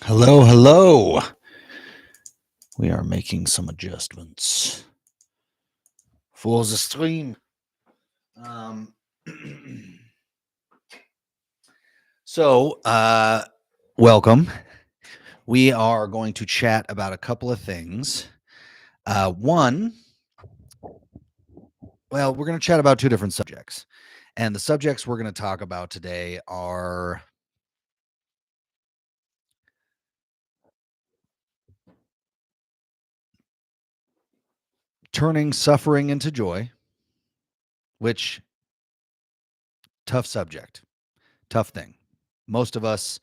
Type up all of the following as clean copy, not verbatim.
Hello, hello. We are making some adjustments for the stream. Um, so, welcome. We are going to chat about a couple of things. One, well, we're going to chat about two different subjects. And the subjects we're going to talk about today are turning suffering into joy, which, tough subject, tough thing. Most of us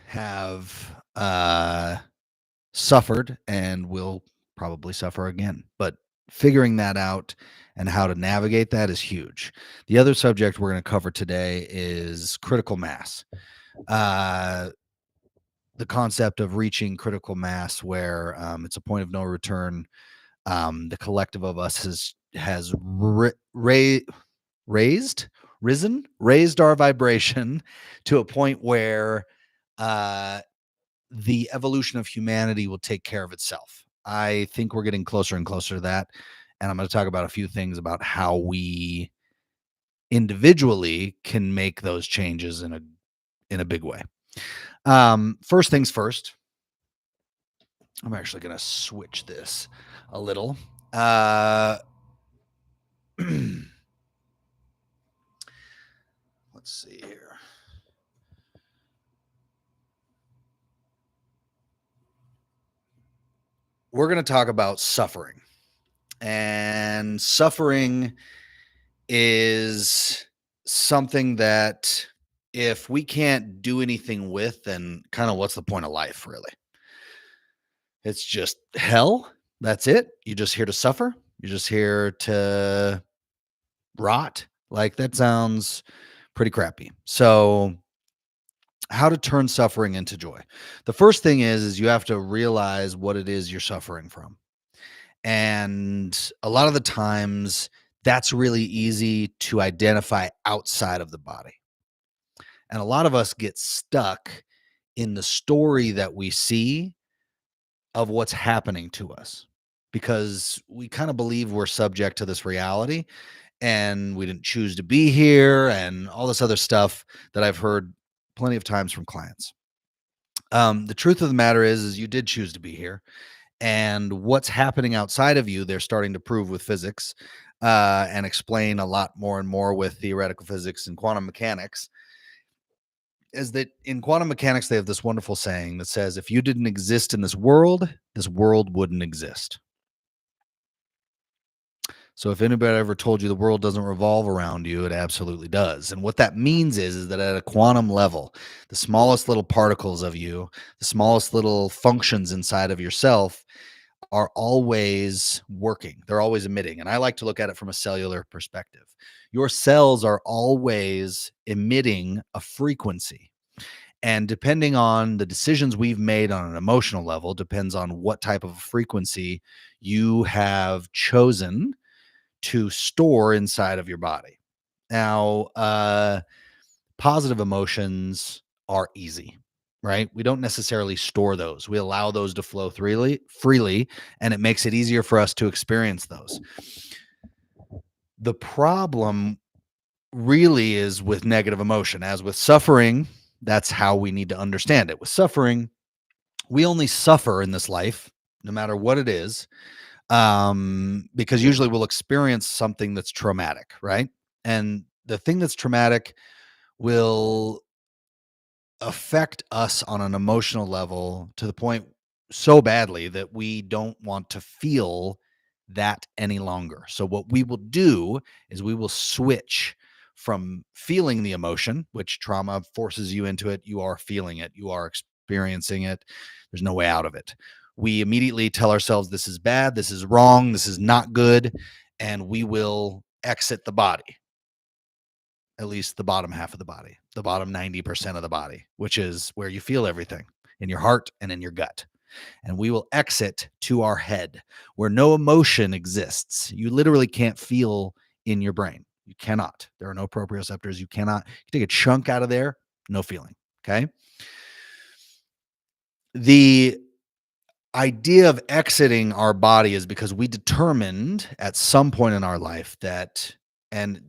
have suffered and will probably suffer again. But figuring that out and how to navigate that is huge. The other subject we're going to cover today is critical mass. The concept of reaching critical mass where it's a point of no return. The collective of us has raised our vibration to a point where the evolution of humanity will take care of itself. I think we're getting closer and closer to that. And I'm going to talk about a few things about how we individually can make those changes in a big way. First things first. I'm actually going to switch this a little. Let's see here. We're going to talk about suffering. And suffering is something that if we can't do anything with, then kind of what's the point of life, really? It's just hell. That's it. You're just here to suffer. You're just here to rot. Like, that sounds pretty crappy. So, how to turn suffering into joy. The first thing is you have to realize what it is you're suffering from. And a lot of the times that's really easy to identify outside of the body. And a lot of us get stuck in the story that we see of what's happening to us because we kind of believe we're subject to this reality and we didn't choose to be here and all this other stuff that I've heard plenty of times from clients. The truth of the matter is you did choose to be here. And what's happening outside of you, they're starting to prove with physics and explain a lot more and more with theoretical physics and quantum mechanics, is that in quantum mechanics, they have this wonderful saying that says, if you didn't exist in this world wouldn't exist. So if anybody ever told you the world doesn't revolve around you, it absolutely does. And what that means is that at a quantum level, the smallest little particles of you, the smallest little functions inside of yourself are always working. They're always emitting. And I like to look at it from a cellular perspective. Your cells are always emitting a frequency. And depending on the decisions we've made on an emotional level, depends on what type of frequency you have chosen to store inside of your body. Now, positive emotions are easy, right? We don't necessarily store those. We allow those to flow freely, and it makes it easier for us to experience those. The problem really is with negative emotion. As with suffering, that's how we need to understand it. With suffering, we only suffer in this life, no matter what it is, because usually we'll experience something that's traumatic, right? And the thing that's traumatic will affect us on an emotional level to the point so badly that we don't want to feel that any longer. So what we will do is we will switch from feeling the emotion, which trauma forces you into it. You are feeling it. You are experiencing it. There's no way out of it. We immediately tell ourselves this is bad, this is wrong, this is not good, and we will exit the body. At least the bottom half of the body, the bottom 90% of the body, which is where you feel everything in your heart and in your gut. And we will exit to our head where no emotion exists. You literally can't feel in your brain. You cannot. There are no proprioceptors. You cannot. You take a chunk out of there, no feeling. Okay. The idea of exiting our body is because we determined at some point in our life that, and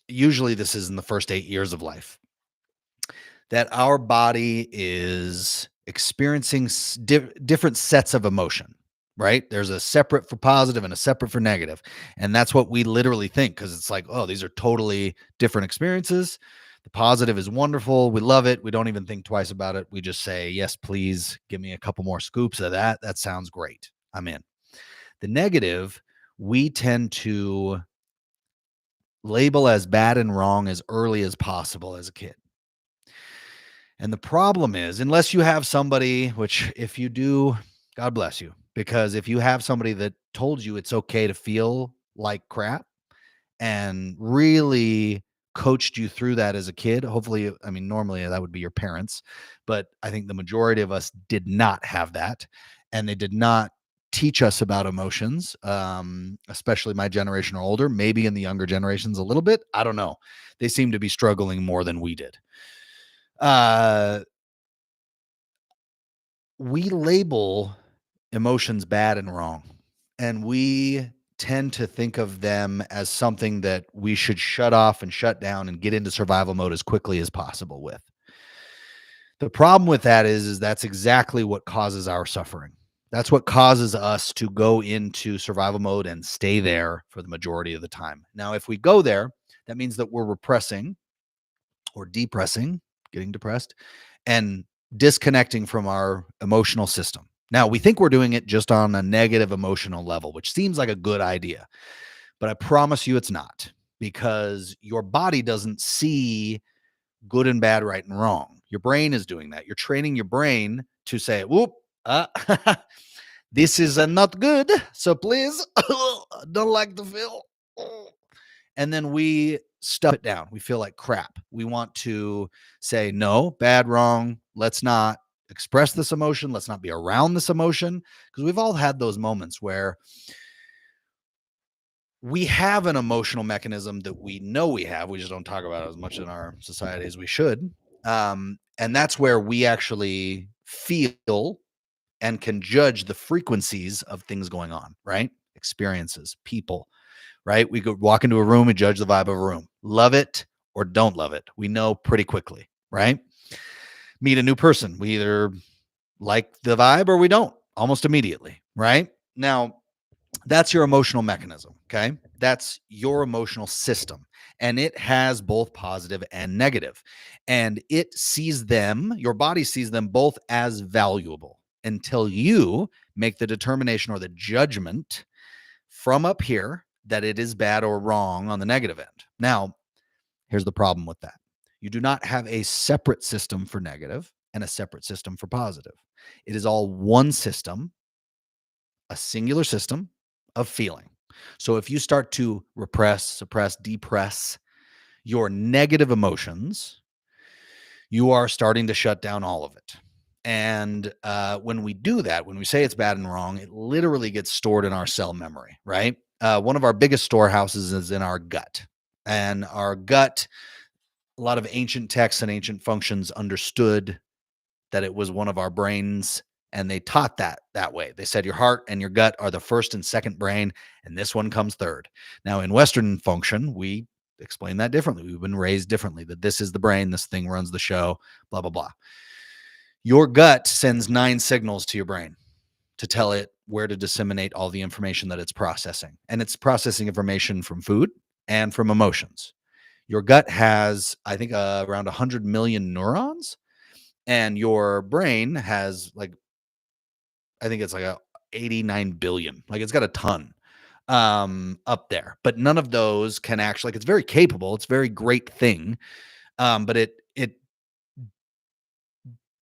usually this is in the first 8 years of life, that our body is experiencing different sets of emotion, right? There's a separate for positive and a separate for negative. And that's what we literally think because it's like, oh, these are totally different experiences. The positive is wonderful. We love it. We don't even think twice about it. We just say, yes, please give me a couple more scoops of that. That sounds great. I'm in. The negative, we tend to label as bad and wrong as early as possible as a kid. And the problem is, unless you have somebody, which if you do, God bless you, because if you have somebody that told you it's okay to feel like crap and really coached you through that as a kid, hopefully, I mean, normally that would be your parents, but I think the majority of us did not have that. And they did not teach us about emotions, especially my generation or older, maybe in the younger generations a little bit. I don't know. They seem to be struggling more than we did. Uh, we label emotions bad and wrong, and we tend to think of them as something that we should shut off and shut down and get into survival mode as quickly as possible with. The problem with that is that's exactly what causes our suffering. That's what causes us to go into survival mode and stay there for the majority of the time. Now, if we go there, that means that we're repressing or depressing, getting depressed, and disconnecting from our emotional system. Now, we think we're doing it just on a negative emotional level, which seems like a good idea, but I promise you it's not because your body doesn't see good and bad, right and wrong. Your brain is doing that. You're training your brain to say, whoop, uh, this is not good. So please, don't like the feel. And then we stuff it down. We feel like crap. We want to say, no, bad, wrong. Let's not express this emotion. Let's not be around this emotion. Because we've all had those moments where we have an emotional mechanism that we know we have. We just don't talk about it as much in our society as we should. And that's where we actually feel and can judge the frequencies of things going on, right? Experiences, people, right? We go walk into a room and judge the vibe of a room. Love it or don't love it. We know pretty quickly, right? Meet a new person. We either like the vibe or we don't almost immediately, right? Now, that's your emotional mechanism, okay? That's your emotional system. And it has both positive and negative. And it sees them, your body sees them both as valuable until you make the determination or the judgment from up here that it is bad or wrong on the negative end. Now, here's the problem with that. You do not have a separate system for negative and a separate system for positive. It is all one system, a singular system of feeling. So if you start to repress, suppress, depress your negative emotions, you are starting to shut down all of it. And when we do that, when we say it's bad and wrong, it literally gets stored in our cell memory, right? One of our biggest storehouses is in our gut. And our gut, a lot of ancient texts and ancient functions understood that it was one of our brains, and they taught that way. They said your heart and your gut are the first and second brain, and this one comes third. Now, in Western function, we explain that differently. We've been raised differently, that this is the brain, this thing runs the show, blah, blah, blah. Your gut sends 9 signals to your brain to tell it where to disseminate all the information that it's processing. And it's processing information from food and from emotions. Your gut has, I think, around 100 million neurons, and your brain has like, I think it's like 89 billion. Like it's got a ton up there, but none of those can actually, like, it's very capable. It's a very great thing. But it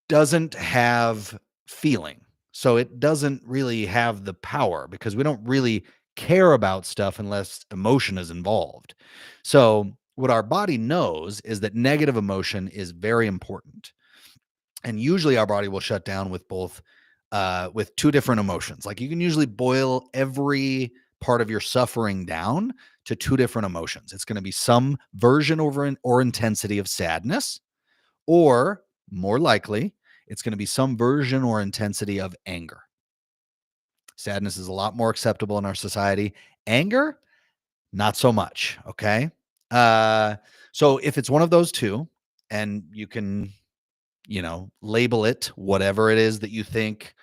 doesn't have feeling. So it doesn't really have the power because we don't really care about stuff unless emotion is involved. So what our body knows is that negative emotion is very important. And usually our body will shut down with both with 2 different emotions. Like you can usually boil every part of your suffering down to 2 different emotions. It's going to be some version or intensity of sadness, or more likely it's going to be some version or intensity of anger. Sadness is a lot more acceptable in our society. Anger, not so much. Okay. Uh, so if it's one of those two, and you can, label it whatever it is that you think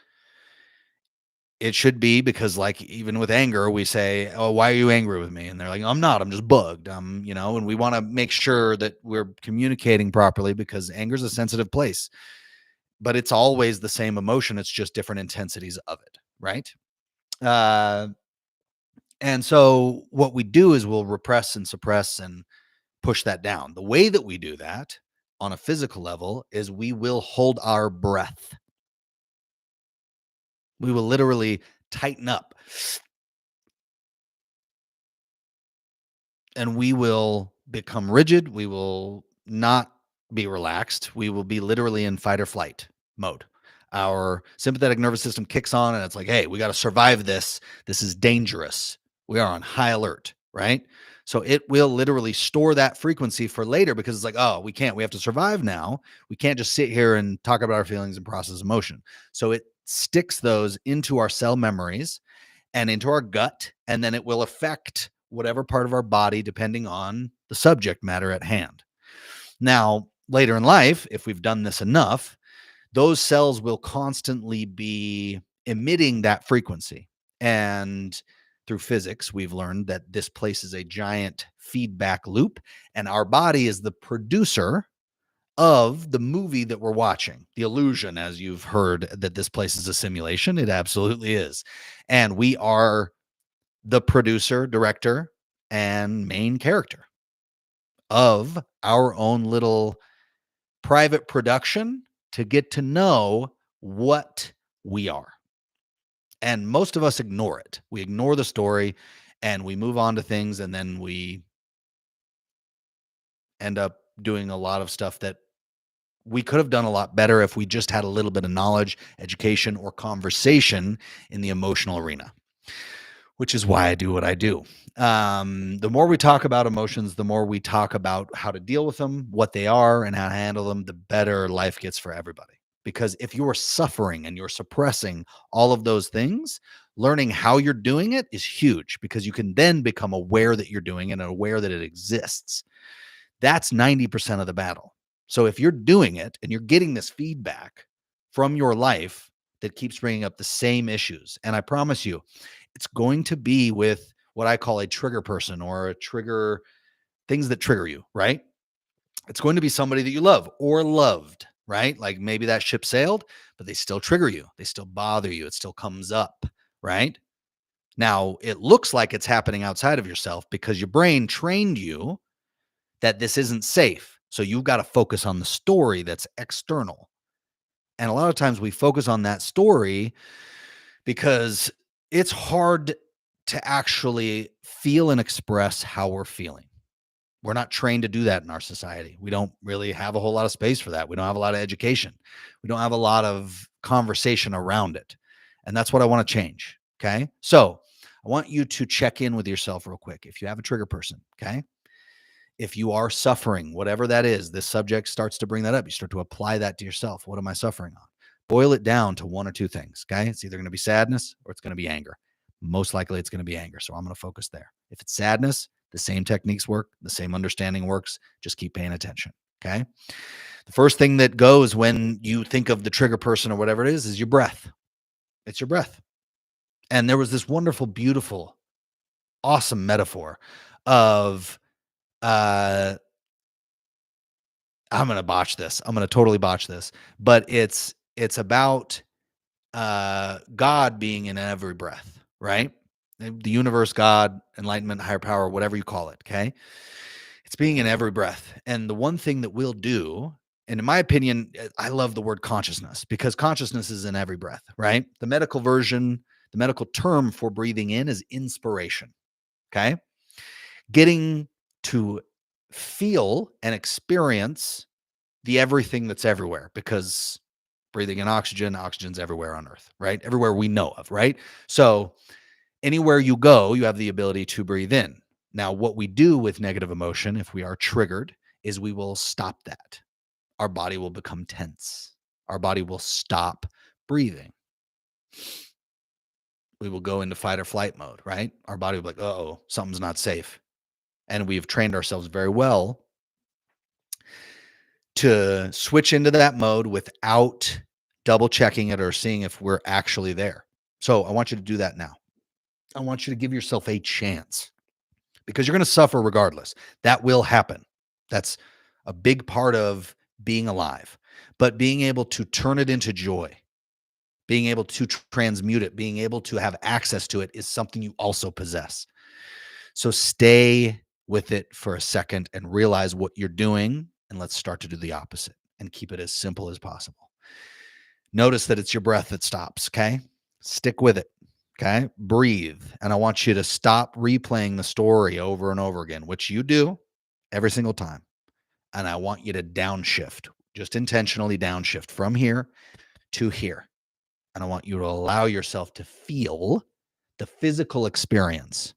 it should be, because like even with anger, we say, "Oh, why are you angry with me?" And they're like, "I'm not. I'm just bugged." And we want to make sure that we're communicating properly because anger is a sensitive place, but it's always the same emotion. It's just different intensities of it, right? Uh, and so what we do is we'll repress and suppress and push that down. The way that we do that on a physical level is we will hold our breath. We will literally tighten up, and we will become rigid. We will not be relaxed. We will be literally in fight or flight mode. Our sympathetic nervous system kicks on and it's like, hey, we got to survive this. This is dangerous. We are on high alert, right? So it will literally store that frequency for later because it's like, oh, we can't. We have to survive now. We can't just sit here and talk about our feelings and process emotion. So it sticks those into our cell memories and into our gut, and then it will affect whatever part of our body depending on the subject matter at hand. Now, later in life, if we've done this enough, those cells will constantly be emitting that frequency. And through physics, we've learned that this places a giant feedback loop, and our body is the producer of the movie that we're watching. The illusion, as you've heard, that this place is a simulation, it absolutely is. And we are the producer, director, and main character of our own little private production to get to know what we are. And most of us ignore it. We ignore the story and we move on to things, and then we end up doing a lot of stuff that we could have done a lot better if we just had a little bit of knowledge, education, or conversation in the emotional arena, which is why I do what I do. The more we talk about emotions, the more we talk about how to deal with them, what they are, and how to handle them, the better life gets for everybody. Because if you're suffering and you're suppressing all of those things, learning how you're doing it is huge because you can then become aware that you're doing it and aware that it exists. That's 90% of the battle. So if you're doing it and you're getting this feedback from your life that keeps bringing up the same issues, and I promise you, it's going to be with what I call a trigger person or a trigger, things that trigger you, right? It's going to be somebody that you love or loved, right? Like maybe that ship sailed, but they still trigger you. They still bother you. It still comes up, right? Now, it looks like it's happening outside of yourself because your brain trained you that this isn't safe. So you've got to focus on the story that's external. And a lot of times we focus on that story because it's hard to actually feel and express how we're feeling. We're not trained to do that in our society. We don't really have a whole lot of space for that. We don't have a lot of education. We don't have a lot of conversation around it. And that's what I want to change. Okay. So I want you to check in with yourself real quick. If you have a trigger person, okay, if you are suffering, whatever that is, this subject starts to bring that up. You start to apply that to yourself. What am I suffering on? Boil it down to one or two things. Okay. It's either going to be sadness or it's going to be anger. Most likely it's going to be anger. So I'm going to focus there. If it's sadness, the same techniques work, the same understanding works. Just keep paying attention. Okay. The first thing that goes when you think of the trigger person or whatever it is your breath. It's your breath. And there was this wonderful, beautiful, awesome metaphor of, uh, I'm gonna botch this. I'm gonna totally botch this, but it's about God being in every breath, right? The universe, God, enlightenment, higher power, whatever you call it. Okay, it's being in every breath. And the one thing that we'll do, and in my opinion, I love the word consciousness because consciousness is in every breath, right? The medical version, the medical term for breathing in is inspiration. Okay, getting to feel and experience the everything that's everywhere because breathing in oxygen, oxygen's everywhere on earth, right? Everywhere we know of, right? So anywhere you go, you have the ability to breathe in. Now, what we do with negative emotion, if we are triggered, is we will stop that. our body will become tense. Our body will stop breathing. We will go into fight or flight mode, right? Our body will be like, uh-oh, something's not safe. And we've trained ourselves very well to switch into that mode without double checking it or seeing if we're actually there. So I want you to do that now. I want you to give yourself a chance because you're going to suffer regardless. That will happen. That's a big part of being alive. But being able to turn it into joy, being able to transmute it, being able to have access to it is something you also possess. So stay with it for a second and realize what you're doing. And let's start to do the opposite and keep it as simple as possible. Notice that it's your breath that stops. Okay. Stick with it. Okay. Breathe. And I want you to stop replaying the story over and over again, which you do every single time. And I want you to downshift, just intentionally downshift from here to here. And I want you to allow yourself to feel the physical experience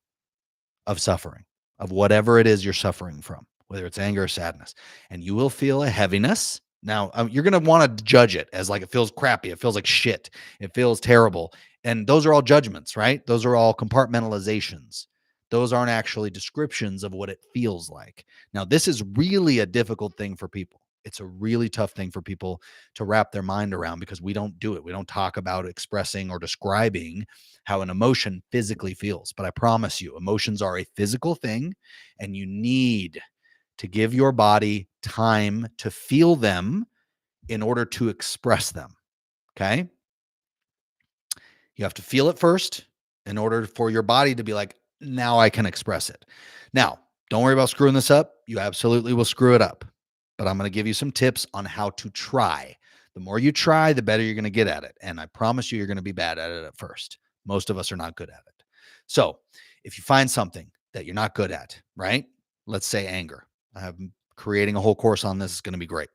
of suffering, of whatever it is you're suffering from, whether it's anger or sadness. And you will feel a heaviness. Now, you're going to want to judge it as like it feels crappy. It feels like shit. It feels terrible. And those are all judgments, right? Those are all compartmentalizations. Those aren't actually descriptions of what it feels like. Now, this is really a difficult thing for people. It's a really tough thing for people to wrap their mind around because we don't do it. We don't talk about expressing or describing how an emotion physically feels. But I promise you, emotions are a physical thing, and you need to give your body time to feel them in order to express them. Okay. You have to feel it first in order for your body to be like, now I can express it. Now, don't worry about screwing this up. You absolutely will screw it up. But I'm going to give you some tips on how to try. The more you try, the better you're going to get at it. And I promise you're going to be bad at it at first. Most of us are not good at it. So if you find something that you're not good at, right? Let's say anger. I'm creating a whole course on this. It's going to be great.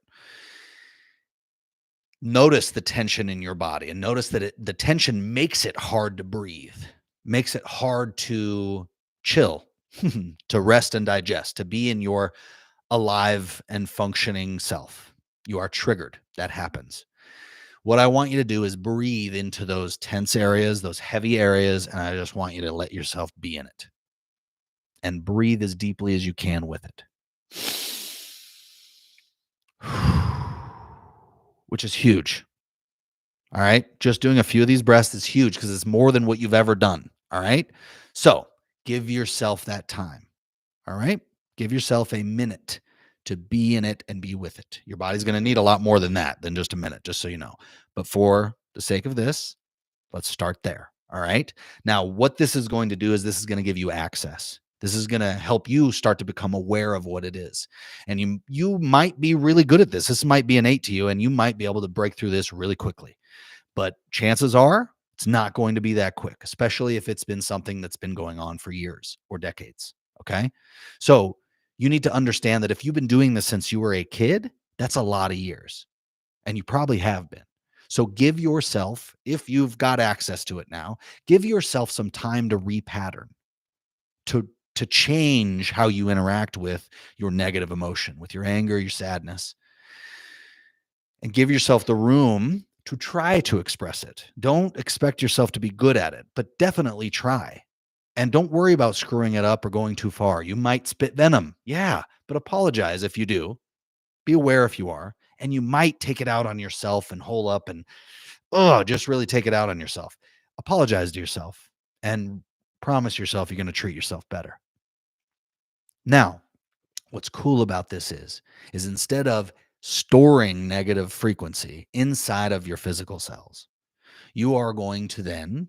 Notice the tension in your body and notice that the tension makes it hard to breathe, makes it hard to chill, to rest and digest, to be in your alive and functioning self. You are triggered. That happens. What I want you to do is breathe into those tense areas, those heavy areas, and I just want you to let yourself be in it and breathe as deeply as you can with it. Which is huge. All right. Just doing a few of these breaths is huge because it's more than what you've ever done. All right. So give yourself that time. All right. Give yourself a minute to be in it and be with it. Your body's going to need a lot more than that, than just a minute, just so you know. But for the sake of this, let's start there. All right. Now, what this is going to do is this is going to give you access. This is going to help you start to become aware of what it is. And you might be really good at this. This might be innate to you, and you might be able to break through this really quickly. But chances are it's not going to be that quick, especially if it's been something that's been going on for years or decades. Okay. So you need to understand that if you've been doing this since you were a kid, that's a lot of years. And you probably have been. So give yourself, if you've got access to it now, give yourself some time to repattern, to change how you interact with your negative emotion, with your anger, your sadness, and give yourself the room to try to express it. Don't expect yourself to be good at it, but definitely try. And don't worry about screwing it up or going too far. You might spit venom. Yeah, but apologize if you do. Be aware if you are. And you might take it out on yourself and hole up and, just really take it out on yourself. Apologize to yourself and promise yourself you're going to treat yourself better. Now, what's cool about this is instead of storing negative frequency inside of your physical cells, you are going to then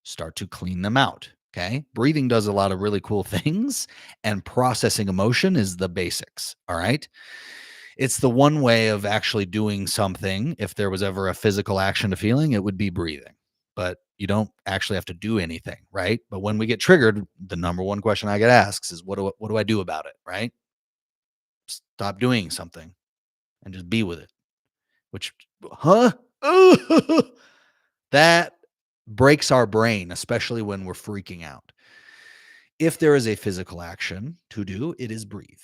start to clean them out. Okay. Breathing does a lot of really cool things, and processing emotion is the basics. All right. It's the one way of actually doing something. If there was ever a physical action to feeling, it would be breathing. But you don't actually have to do anything, right? But when we get triggered, the number one question I get asked is, what do I do about it, right? Stop doing something and just be with it. Which, huh? That breaks our brain, especially when we're freaking out. If there is a physical action to do, it is breathe.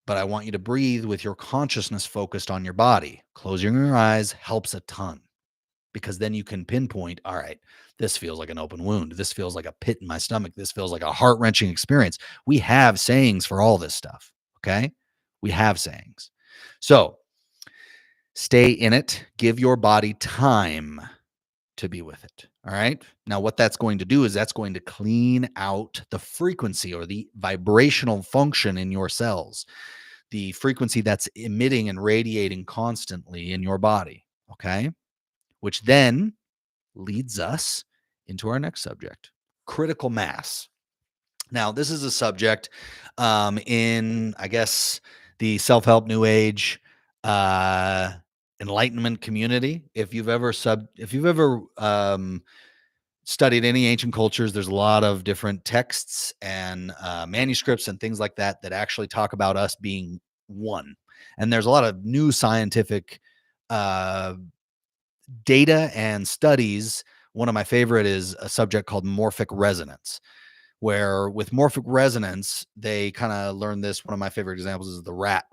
but I want you to breathe with your consciousness focused on your body. Closing your eyes helps a ton because then you can pinpoint, all right, this feels like an open wound. This feels like a pit in my stomach. This feels like a heart wrenching experience. We have sayings for all this stuff. Okay. We have sayings. So stay in it. Give your body time to be with it. All right. Now, what that's going to do is that's going to clean out the frequency or the vibrational function in your cells, the frequency that's emitting and radiating constantly in your body. Okay. Which then leads us into our next subject, critical mass. Now, this is a subject in, I guess, the self-help new age uh enlightenment community. If you've ever studied any ancient cultures, there's a lot of different texts and manuscripts and things like that that actually talk about us being one. And there's a lot of new scientific uh data and studies. One of my favorite is a subject called morphic resonance, where with morphic resonance, they kind of learned this. One of my favorite examples is the rat,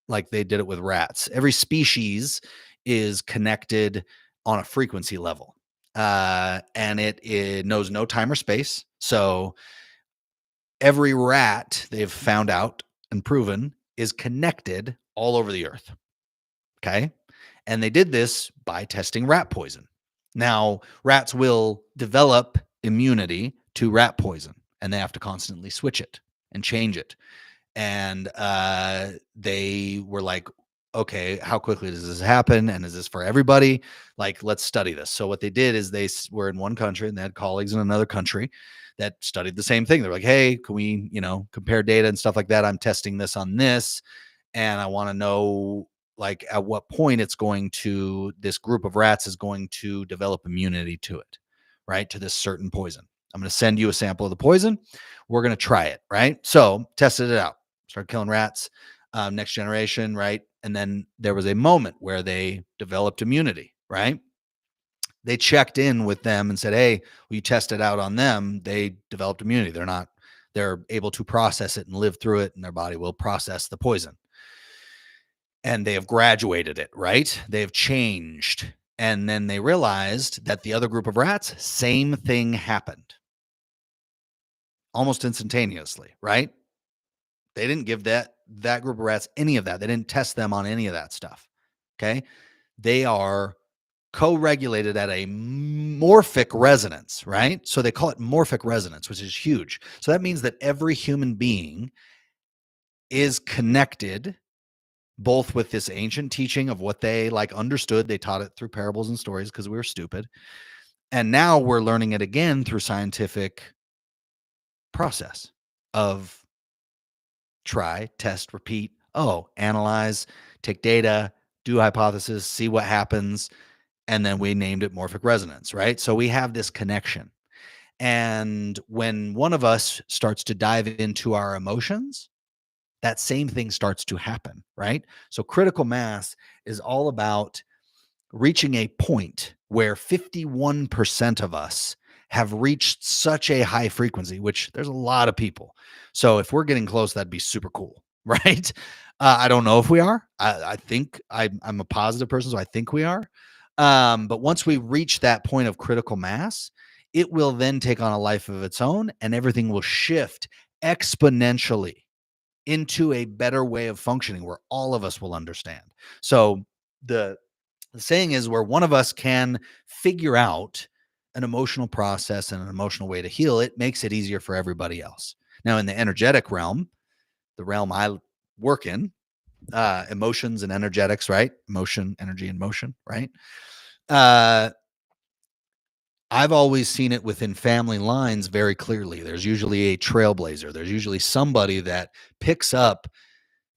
like they did it with rats. Every species is connected on a frequency level, and it knows no time or space. So every rat they've found out and proven is connected all over the earth. Okay. And they did this by testing rat poison. Now, rats will develop immunity to rat poison, and they have to constantly switch it and change it. And they were like, okay, how quickly does this happen? And is this for everybody? Like, let's study this. So what they did is they were in one country and they had colleagues in another country that studied the same thing. They're like, hey, can we, compare data and stuff like that? I'm testing this on this, and I want to know like at what point this group of rats is going to develop immunity to it, right? To this certain poison. I'm going to send you a sample of the poison. We're going to try it, right? So tested it out, started killing rats, next generation, right? And then there was a moment where they developed immunity, right? They checked in with them and said, hey, we tested out on them. They developed immunity. They're able to process it and live through it, and their body will process the poison. And they have graduated it, right? They've changed. And then they realized that the other group of rats, same thing happened almost instantaneously, right? They didn't give that group of rats any of that. They didn't test them on any of that stuff. Okay. They are co-regulated at a morphic resonance, right? So they call it morphic resonance, which is huge. So that means that every human being is connected both with this ancient teaching of what they understood. They taught it through parables and stories because we were stupid. And now we're learning it again through scientific process of try, test, repeat. Oh, analyze, take data, do hypothesis, see what happens. And then we named it morphic resonance, right? So we have this connection. And when one of us starts to dive into our emotions, that same thing starts to happen, right? So critical mass is all about reaching a point where 51% of us have reached such a high frequency, which there's a lot of people. So if we're getting close, that'd be super cool, right? I don't know if we are. I think I'm a positive person, so I think we are. But once we reach that point of critical mass, it will then take on a life of its own, and everything will shift exponentially into a better way of functioning where all of us will understand. So the saying is where one of us can figure out an emotional process and an emotional way to heal, it makes it easier for everybody else. Now, in the energetic realm, the realm I work in, emotions and energetics, right? Emotion, energy, and motion, right? I've always seen it within family lines very clearly. There's usually a trailblazer. There's usually somebody that picks up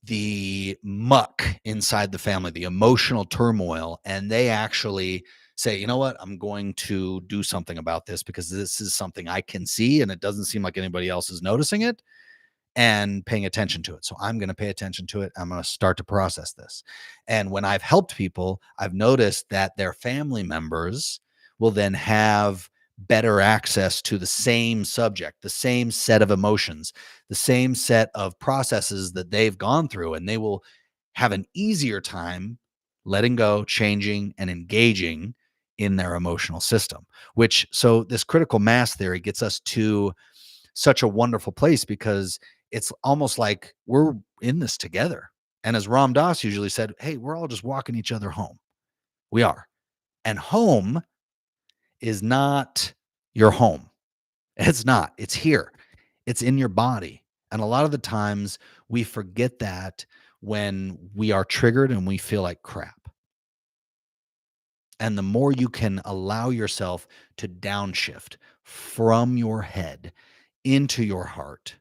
the muck inside the family, the emotional turmoil, and they actually say, you know what, I'm going to do something about this because this is something I can see and it doesn't seem like anybody else is noticing it and paying attention to it. So I'm going to pay attention to it. I'm going to start to process this. And when I've helped people, I've noticed that their family members will then have better access to the same subject, the same set of emotions, the same set of processes that they've gone through, and they will have an easier time letting go, changing, and engaging in their emotional system. Which, so this critical mass theory gets us to such a wonderful place because it's almost like we're in this together. And as Ram Dass usually said, hey, we're all just walking each other home. We are. And home is not your home. It's not. It's here. It's in your body. And a lot of the times we forget that when we are triggered and we feel like crap. And the more you can allow yourself to downshift from your head into your heart,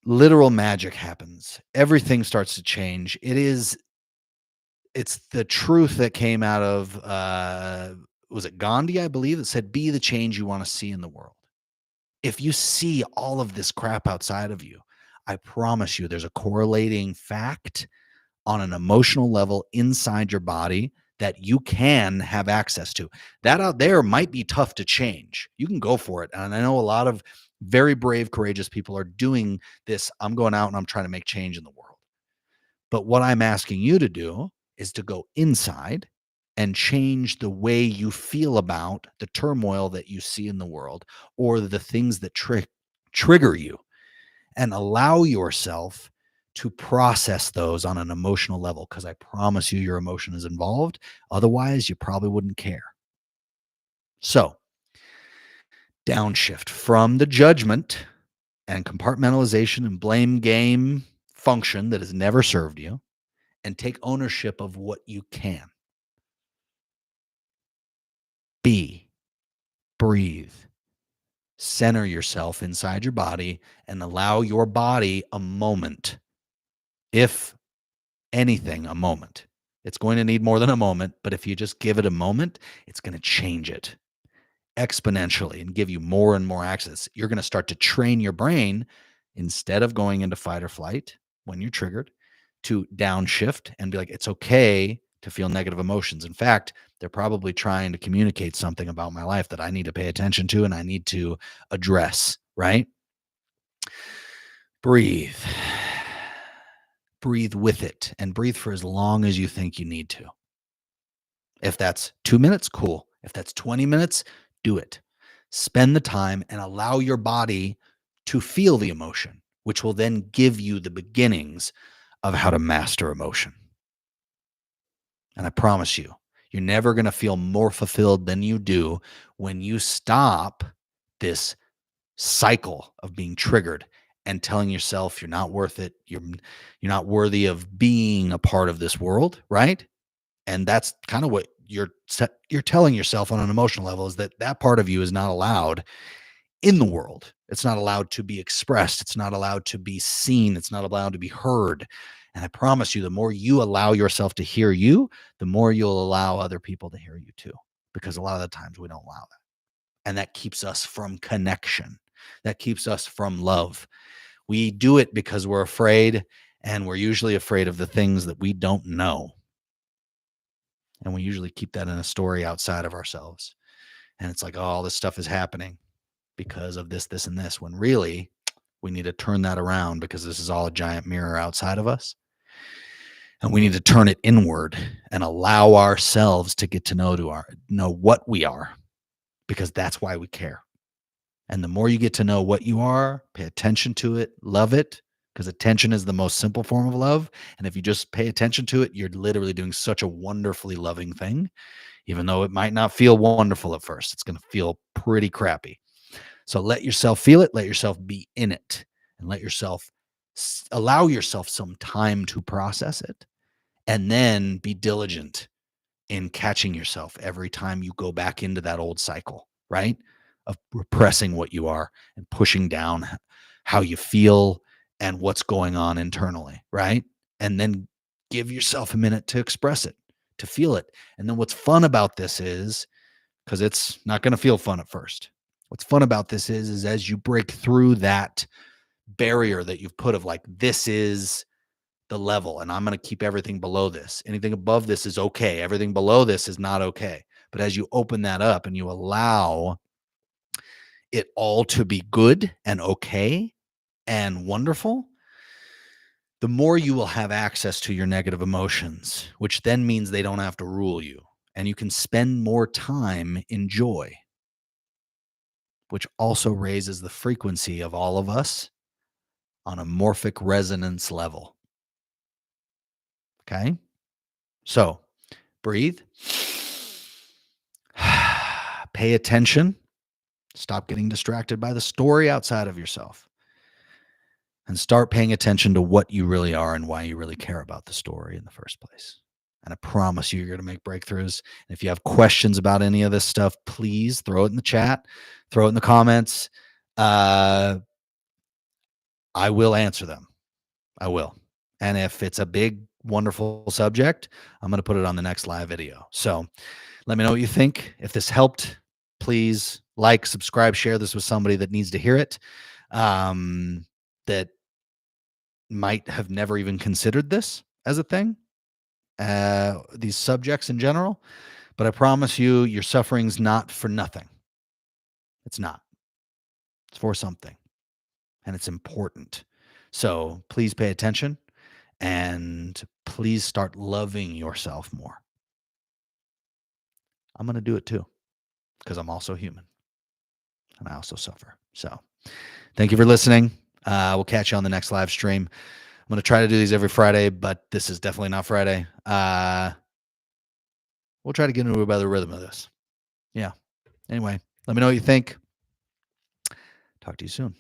literal magic happens. Everything starts to change. It's the truth that came out of was it Gandhi, I believe, that said, be the change you want to see in the world. If you see all of this crap outside of you, I promise you there's a correlating fact on an emotional level inside your body that you can have access to. That out there might be tough to change. You can go for it. And I know a lot of very brave, courageous people are doing this. I'm going out and I'm trying to make change in the world. But what I'm asking you to do is to go inside and change the way you feel about the turmoil that you see in the world or the things that trigger you, and allow yourself to process those on an emotional level, because I promise you your emotion is involved. Otherwise, you probably wouldn't care. So, downshift from the judgment and compartmentalization and blame game function that has never served you, and take ownership of what you can be, breathe, center yourself inside your body, and allow your body a moment. If anything, a moment. It's going to need more than a moment, but if you just give it a moment, it's going to change it exponentially and give you more and more access. You're going to start to train your brain, instead of going into fight or flight when you're triggered, to downshift and be like, it's okay to feel negative emotions. In fact, they're probably trying to communicate something about my life that I need to pay attention to and I need to address, right? Breathe. Breathe with it, and breathe for as long as you think you need to. If that's 2 minutes, cool. If that's 20 minutes, do it. Spend the time and allow your body to feel the emotion, which will then give you the beginnings of how to master emotion. And I promise you, you're never going to feel more fulfilled than you do when you stop this cycle of being triggered and telling yourself you're not worth it, you're not worthy of being a part of this world, right? And that's kind of what you're telling yourself on an emotional level, is that that part of you is not allowed in the world. It's not allowed to be expressed. It's not allowed to be seen. It's not allowed to be heard. And I promise you, the more you allow yourself to hear you, the more you'll allow other people to hear you too. Because a lot of the times we don't allow that. And that keeps us from connection. That keeps us from love. We do it because we're afraid, and we're usually afraid of the things that we don't know. And we usually keep that in a story outside of ourselves. And it's like, oh, all this stuff is happening because of this, this, and this, when really we need to turn that around, because this is all a giant mirror outside of us. And we need to turn it inward and allow ourselves to get to know what we are, because that's why we care. And the more you get to know what you are, pay attention to it, love it, because attention is the most simple form of love. And if you just pay attention to it, you're literally doing such a wonderfully loving thing. Even though it might not feel wonderful at first, it's going to feel pretty crappy. So let yourself feel it, let yourself be in it, and let yourself allow yourself some time to process it, and then be diligent in catching yourself every time you go back into that old cycle, right? Of repressing what you are and pushing down how you feel and what's going on internally, right? And then give yourself a minute to express it, to feel it. And then what's fun about this is, because it's not going to feel fun at first. What's fun about this is as you break through that barrier that you've put of like, this is the level and I'm going to keep everything below this. Anything above this is okay. Everything below this is not okay. But as you open that up and you allow it all to be good and okay and wonderful, the more you will have access to your negative emotions, which then means they don't have to rule you. And you can spend more time in joy, which also raises the frequency of all of us on a morphic resonance level. Okay. So breathe, pay attention, stop getting distracted by the story outside of yourself, and start paying attention to what you really are and why you really care about the story in the first place. And I promise you, you're going to make breakthroughs. And if you have questions about any of this stuff, please throw it in the chat, throw it in the comments. I will answer them. I will. And if it's a big, wonderful subject, I'm going to put it on the next live video. So let me know what you think. If this helped, please like, subscribe, share this with somebody that needs to hear it, that might have never even considered this as a thing, these subjects in general. But I promise you, your suffering's not for nothing. It's not. It's for something, and it's important. So please pay attention, and please start loving yourself more. I'm going to do it too, because I'm also human, and I also suffer. So thank you for listening. We'll catch you on the next live stream. I'm going to try to do these every Friday, but this is definitely not Friday. We'll try to get into a better rhythm of this. Yeah. Anyway, let me know what you think. Talk to you soon.